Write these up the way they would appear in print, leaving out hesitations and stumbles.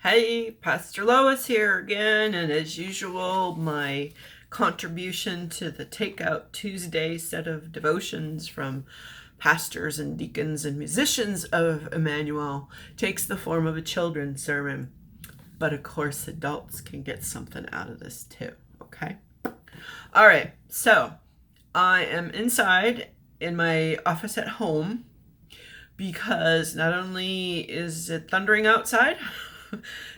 Hey, Pastor Lois here again, and as usual, my contribution to the Takeout Tuesday set of devotions from pastors and deacons and musicians of Emmanuel takes the form of a children's sermon. But of course, adults can get something out of this too, okay? All right, so I am inside in my office at home because not only is it thundering outside,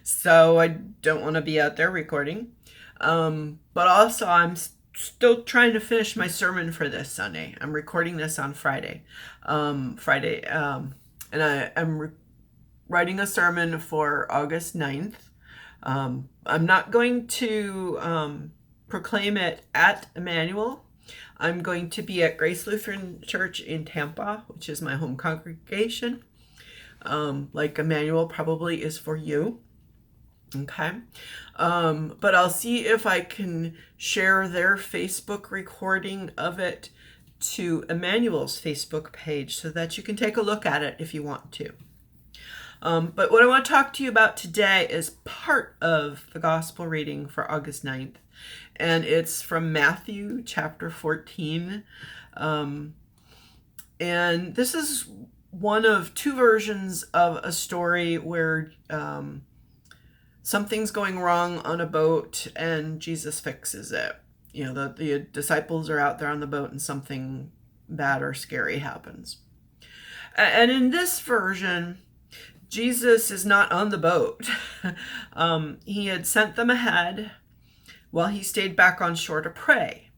so I don't want to be out there recording. But also, I'm still trying to finish my sermon for this Sunday. I'm recording this on Friday. And I'm writing a sermon for August 9th. I'm not going to proclaim it at Emmanuel. I'm going to be at Grace Lutheran Church in Tampa, which is my home congregation. Like Emmanuel probably is for you. Okay. But I'll see if I can share their Facebook recording of it to Emmanuel's Facebook page so that you can take a look at it if you want to. But what I want to talk to you about today is part of the gospel reading for August 9th. And it's from Matthew chapter 14. And this is one of two versions of a story where something's going wrong on a boat and Jesus fixes it. You know, the disciples are out there on the boat and something bad or scary happens. And in this version, Jesus is not on the boat. He had sent them ahead while he stayed back on shore to pray.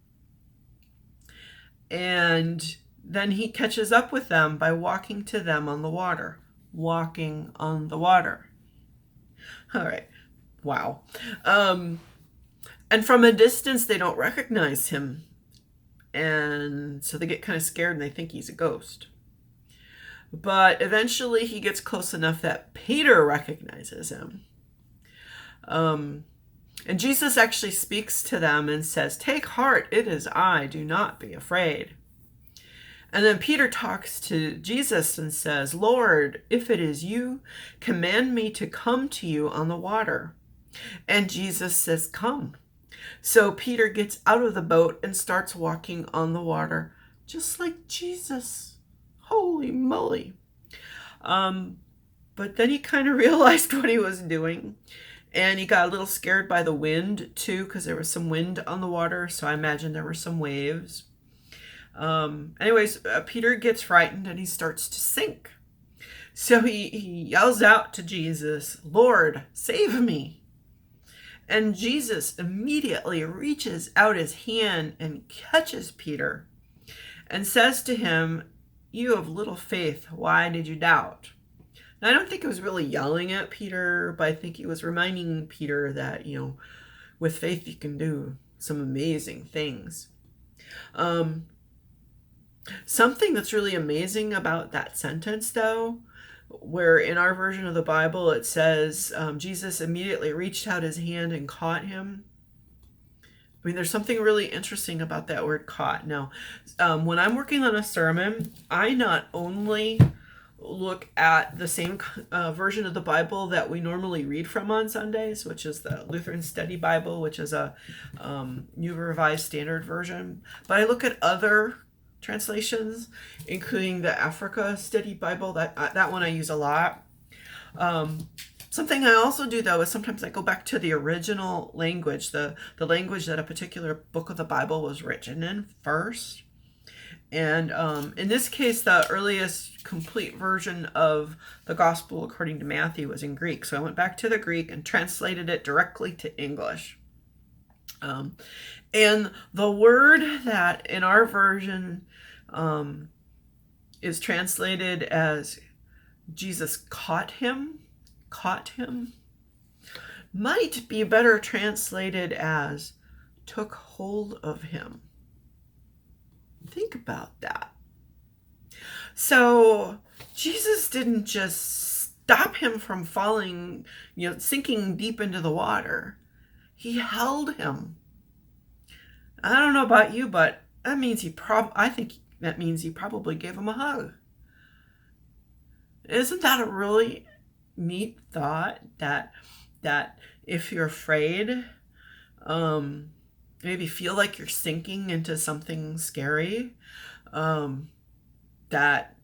And then he catches up with them by walking to them on the water. Walking on the water. All right. Wow. And from a distance, they don't recognize him. And so they get kind of scared and they think he's a ghost. But eventually he gets close enough that Peter recognizes him. And Jesus actually speaks to them and says, "Take heart, it is I, do not be afraid." And then Peter talks to Jesus and says, "Lord, if it is you, command me to come to you on the water." And Jesus says, "Come." So Peter gets out of the boat and starts walking on the water, just like Jesus. Holy moly. But then he kind of realized what he was doing. And he got a little scared by the wind, too, because there was some wind on the water. So I imagine there were some waves. Peter gets frightened and he starts to sink. So he yells out to Jesus, "Lord, save me." And Jesus immediately reaches out his hand and catches Peter and says to him, "You have little faith. Why did you doubt?" Now, I don't think he was really yelling at Peter, but I think he was reminding Peter that, with faith you can do some amazing things. Something that's really amazing about that sentence, though, where in our version of the Bible it says Jesus immediately reached out his hand and caught him. I mean, there's something really interesting about that word "caught." Now, when I'm working on a sermon, I not only look at the same version of the Bible that we normally read from on Sundays, which is the Lutheran Study Bible, which is a New Revised Standard Version, but I look at other translations, including the Africa Study Bible. That one I use a lot. Something I also do, though, is sometimes I go back to the original language, the language that a particular book of the Bible was written in first. And in this case, the earliest complete version of the Gospel according to Matthew was in Greek. So I went back to the Greek and translated it directly to English. And the word that in our version is translated as Jesus caught him, might be better translated as took hold of him. Think about that. So Jesus didn't just stop him from falling, sinking deep into the water. He held him. I don't know about you, but that means I think that means he probably gave him a hug. Isn't that a really neat thought that if you're afraid, maybe feel like you're sinking into something scary, that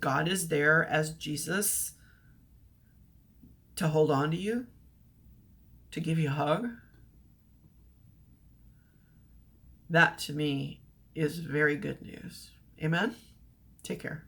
God is there as Jesus to hold on to you, to give you a hug. That to me is very good news. Amen? Take care.